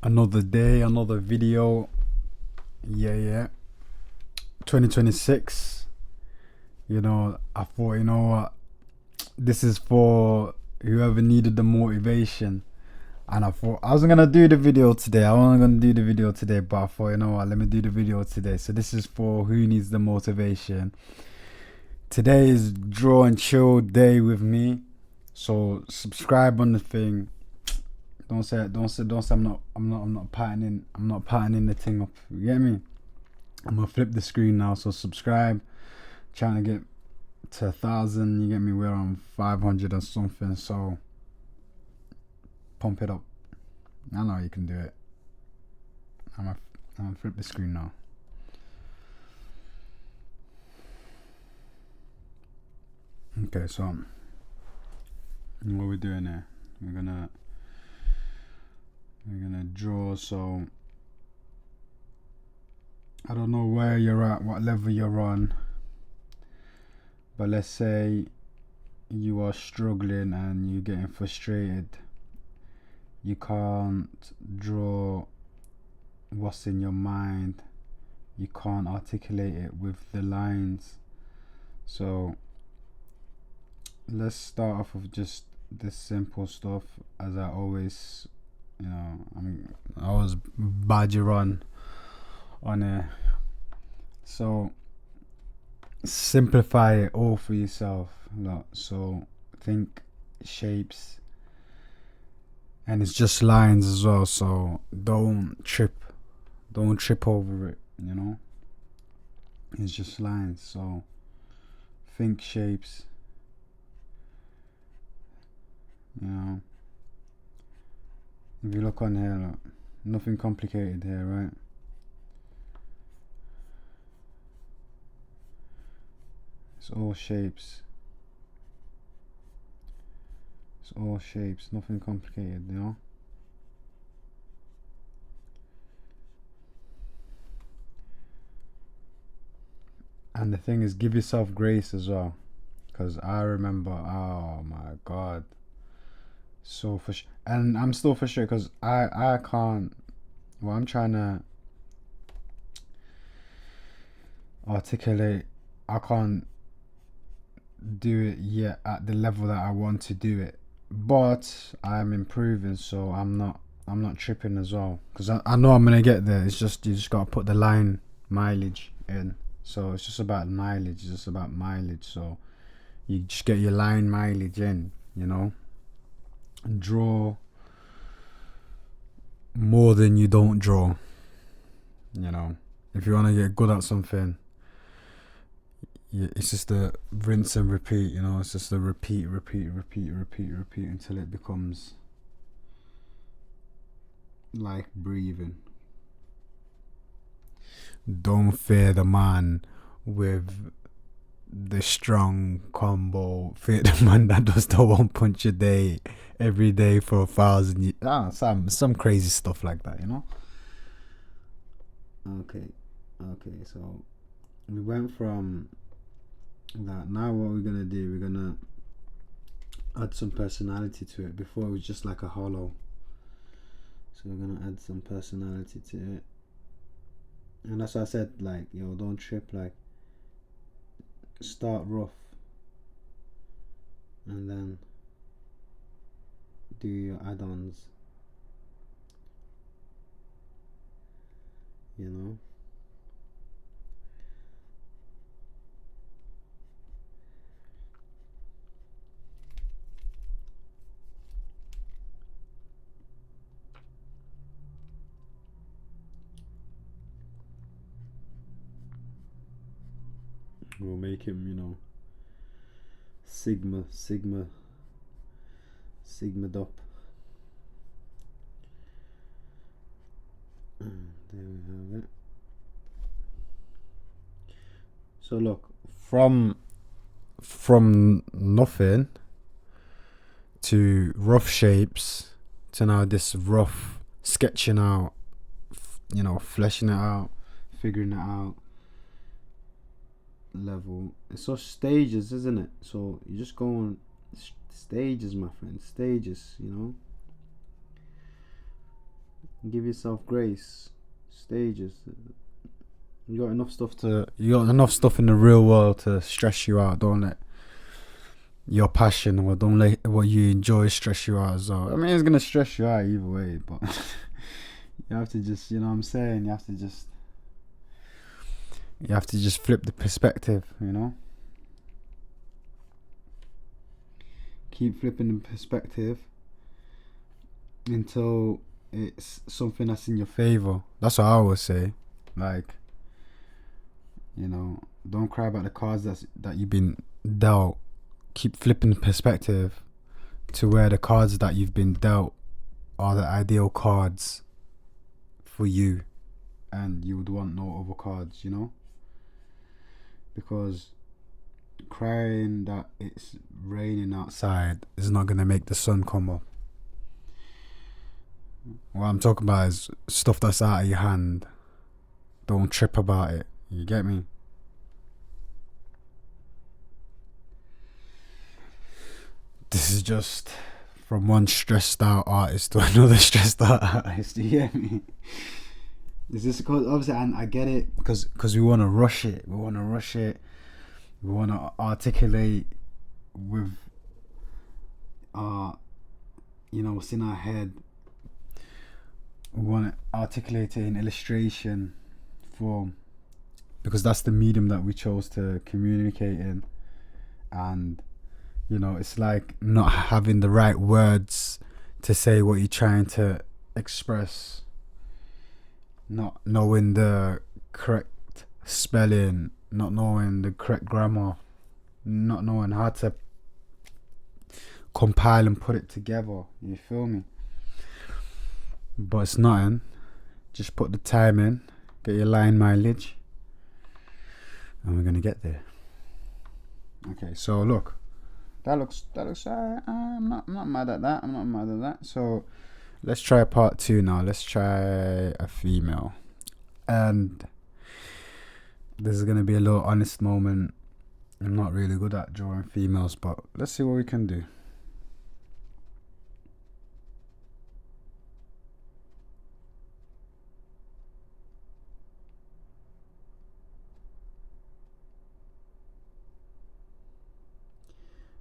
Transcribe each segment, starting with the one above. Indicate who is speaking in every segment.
Speaker 1: Another day, another video. Yeah. 2026. I thought, what? This is for whoever needed the motivation. And I thought I wasn't gonna do the video today. I wasn't gonna do the video today, but I thought, what? Let me do the video today. So this is for who needs the motivation. Today is draw and chill day with me. So subscribe on the thing. Don't say I'm not patterning the thing up. You get me? I'm gonna flip the screen now. So subscribe. Trying to get to 1,000. You get me? We're on 500 or something. So pump it up. I know you can do it. I'm gonna flip the screen now. Okay, so what we're doing here? We're gonna draw. So I don't know where you're at, what level you're on, but let's say you are struggling and you're getting frustrated. You can't draw what's in your mind. You can't articulate it with the lines. So let's start off with just this simple stuff. As I always, I always badger on here. So simplify it all for yourself. So think shapes, and it's just lines as well. So don't trip over it. It's just lines. So think shapes. If you look on here, nothing complicated here, right? It's all shapes. It's all shapes, nothing complicated, And the thing is, give yourself grace as well. Because I remember, oh my God. So and I'm still frustrated because I can't. Well, I'm trying to articulate. I can't do it yet at the level that I want to do it, but I'm improving. So I'm not tripping as well, because I know I'm gonna get there. It's just, you just gotta put the line mileage in. So it's just about mileage. It's just about mileage. So you just get your line mileage in. Draw more than you don't draw. If you want to get good at something, it's just a rinse and repeat. It's just a repeat until it becomes like breathing. Don't fear the man with the strong combo. Fear the man that does the one punch a day every day for 1,000 years. Some crazy stuff like that, Okay, so we went from that. Now what we're gonna do, we're gonna add some personality to it. Before it was just like a hollow, so we're gonna add some personality to it. And that's why I said, don't trip. Start rough and then do your add-ons. We'll make him, sigma up. And there we have it. So look, from nothing to rough shapes to now this rough sketching out, fleshing it out, figuring it out level. It's all stages, isn't it? So you just go on stages, my friend, stages. Give yourself grace. Stages. You got enough stuff in the real world to stress you out. Don't let your passion or don't let what you enjoy stress you out as well. I mean, it's gonna stress you out either way, but you have to just, you know what I'm saying? You have to just flip the perspective, you know? Keep flipping the perspective until it's something that's in your favor. That's what I always say. Like, you know, don't cry about the cards that you've been dealt. Keep flipping the perspective to where the cards that you've been dealt are the ideal cards for you, and you would want no other cards, you know? Because crying that it's raining outside is not going to make the sun come up. What I'm talking about is stuff that's out of your hand. Don't trip about it. You get me? This is just from one stressed out artist to another stressed out artist. You get me? This is because obviously, and I get it, because we want to rush it. We want to articulate with you know, what's in our head. We want to articulate it in illustration form, because that's the medium that we chose to communicate in. And you know, it's like not having the right words to say what you're trying to express, not knowing the correct spelling, not knowing the correct grammar, not knowing how to compile and put it together. You feel me? But it's nothing. Just put the time in, get your line mileage, and we're gonna get there. Okay, so look, that looks I'm not mad at that. I'm not mad at that. So let's try part 2 now. Let's try a female, and this is gonna be a little honest moment. I'm not really good at drawing females, but let's see what we can do.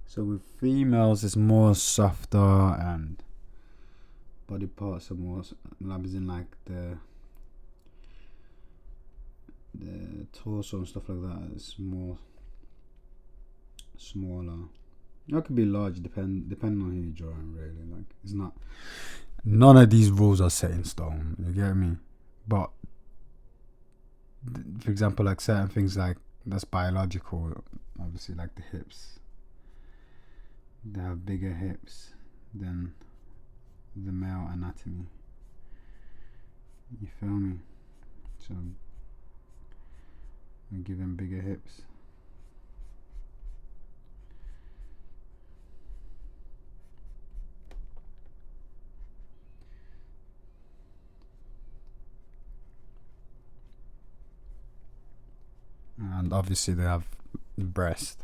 Speaker 1: So with females, it's more softer, and body parts are more, as in like the torso and stuff like that. It's more smaller. It could be large, depending on who you're drawing. Really, like, it's not. None of these rules are set in stone. You get me? But for example, like certain things like that's biological. Obviously, like the hips. They have bigger hips than the male anatomy. You feel me? So we give them bigger hips. And obviously they have breast.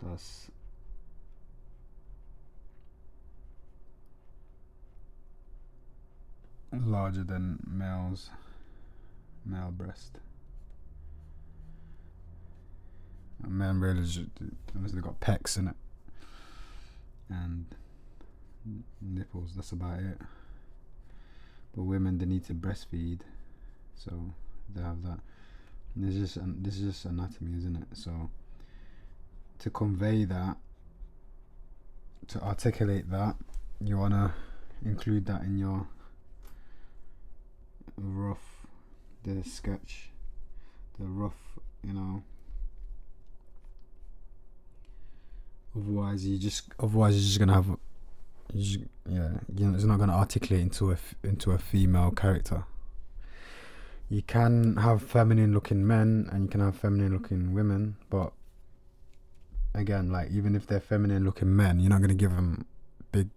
Speaker 1: That's larger than male breast. And men really just, unless they've got pecs in it and nipples, that's about it. But women, they need to breastfeed, so they have that. And this is just anatomy, isn't it? So to convey that, to articulate that, you want to include that in your the sketch, the rough, you know. Otherwise you're just gonna have, it's not gonna articulate into a female character. You can have feminine looking men and you can have feminine looking women, but again, like, even if they're feminine looking men, you're not going to give them big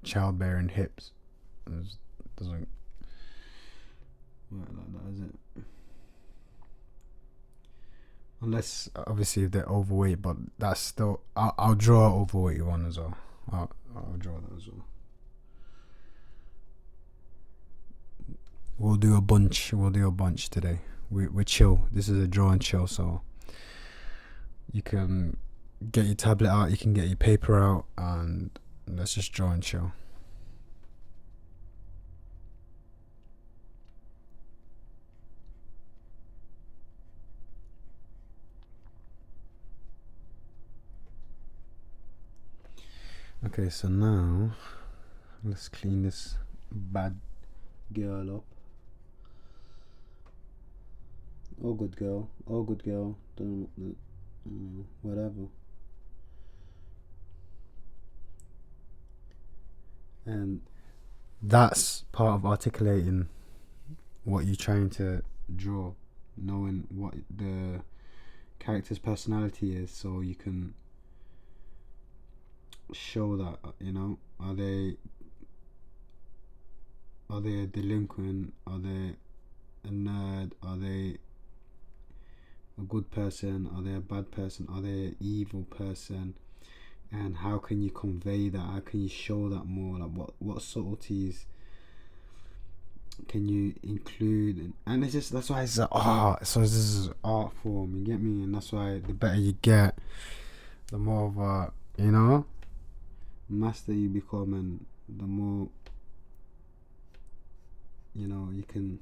Speaker 1: childbearing hips. It doesn't work like that, is it? Unless obviously if they're overweight, but that's still, I'll draw an overweight one as well. I'll draw that as well. we'll do a bunch. We'll do a bunch today. We're chill. This is a draw and chill, so you can get your tablet out, you can get your paper out, and let's just draw and chill. Okay, so now let's clean this bad girl up. Oh, good girl. Oh, good girl. Don't whatever. And that's part of articulating what you're trying to draw, knowing what the character's personality is, so you can show that, you know, are they a delinquent, are they a nerd, are they a good person, are they a bad person, are they an evil person, and how can you convey that, how can you show that more, like what subtleties can you include, and it's just, that's why it's art. So this is art form, you get me? And that's why the better you get, the more of a, you know, master you become, and the more, you know, you can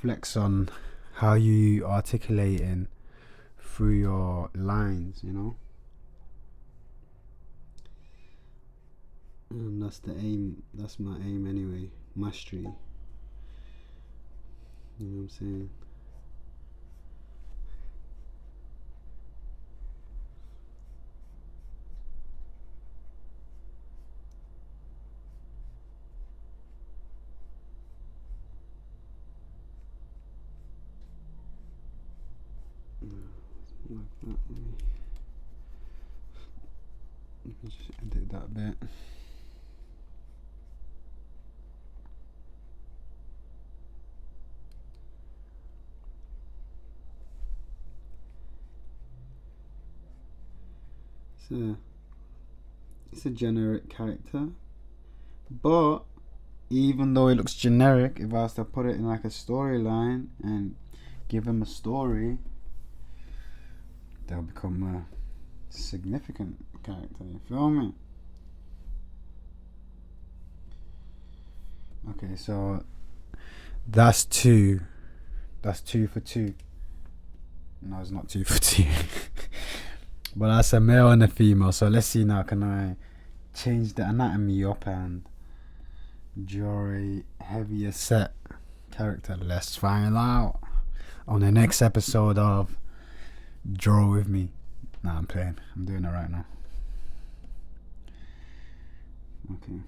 Speaker 1: flex on how you articulating through your lines, you know. And that's the aim, that's my aim anyway, mastery, you know what I'm saying? Like that, let me just edit that bit. It's a generic character, but even though it looks generic, if I was to put it in like a storyline and give him a story, they'll become a significant character, you feel me? Okay, so that's two for two. No, it's not 2 for 2. But that's a male and a female, so let's see now, can I change the anatomy up and draw a heavier set character? Let's find out on the next episode of Draw With Me. Nah, I'm playing, I'm doing it right now. Okay.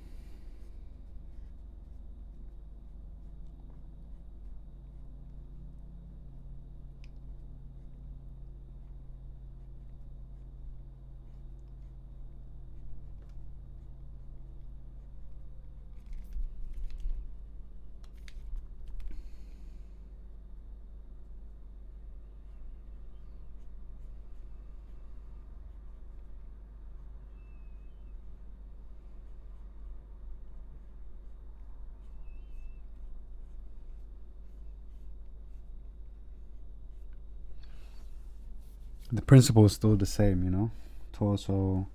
Speaker 1: The principle is still the same, you know. Torso,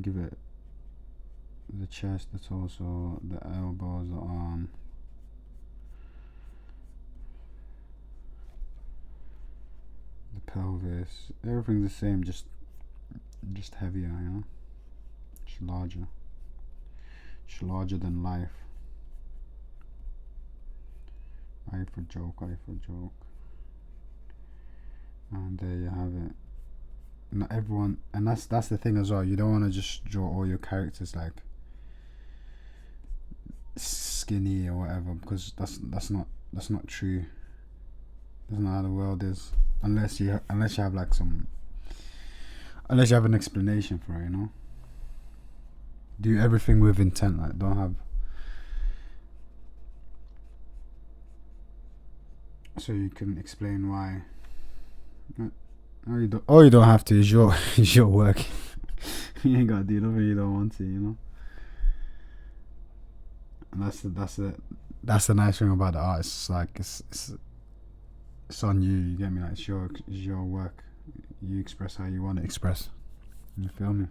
Speaker 1: give it the chest, the torso, the elbows, the arm, the pelvis, everything's the same, just heavier, you know. Just larger than life. Eye for joke. And there you have it. Not everyone, and that's the thing as well. You don't want to just draw all your characters like skinny or whatever, because that's not true. That's not how the world is. Unless you have like unless you have an explanation for it, you know. Do everything with intent. Like, don't have. So you can explain why. All you don't have to is your is your work. You ain't gotta do nothing you don't want to, you know. And that's the nice thing about the art. It's like it's on you. You get me? Like it's your work. You express how you want to express. You feel me?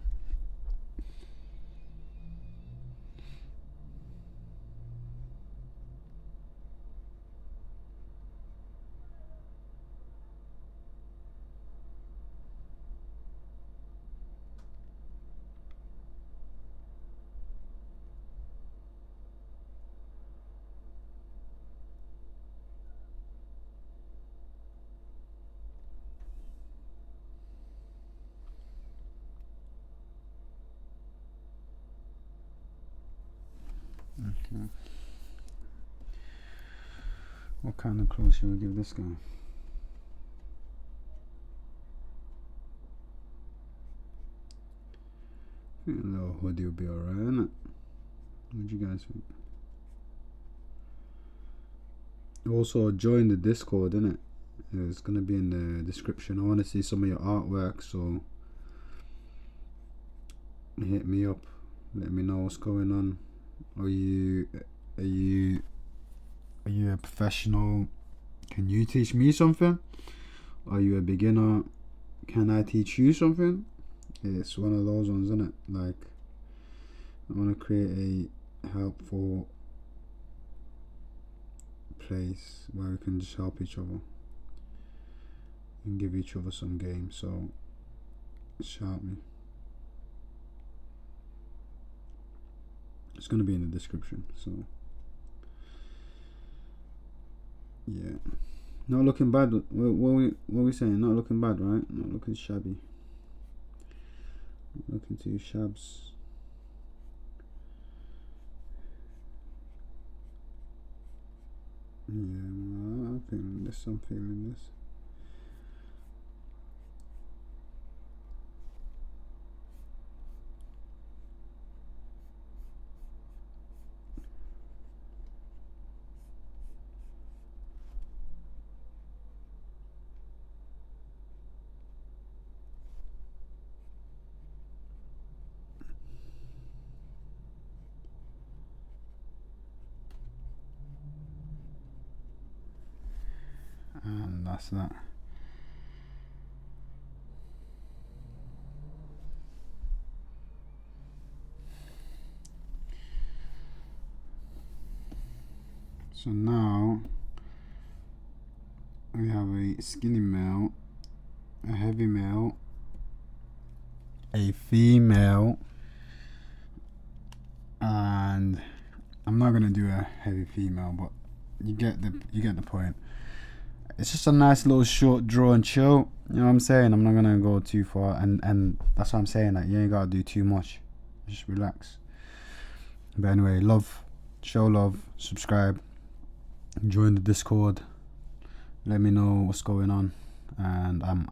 Speaker 1: Okay. What kind of clothes should we give this guy? I think a little hoodie will be alright, innit? What do you guys think? Also, join the Discord, innit? It's gonna be in the description. I want to see some of your artwork, so hit me up. Let me know what's going on. Are you a professional? Can you teach me something? Are you a beginner? Can I teach you something? It's one of those ones, isn't it? Like, I want to create a helpful place where we can just help each other and give each other some game. So shout me. It's gonna be in the description. So yeah, not looking bad. What we saying? Not looking bad, right? Not looking shabby. Not looking too shabs. Yeah, I think there's some feeling this. And that's that. So now we have a skinny male, a heavy male, a female, and I'm not gonna do a heavy female, but you get the point. It's just a nice little short draw and chill. You know what I'm saying? I'm not gonna go too far, and that's what I'm saying. That you ain't gotta do too much. Just relax. But anyway, show love, subscribe, join the Discord. Let me know what's going on, and I'm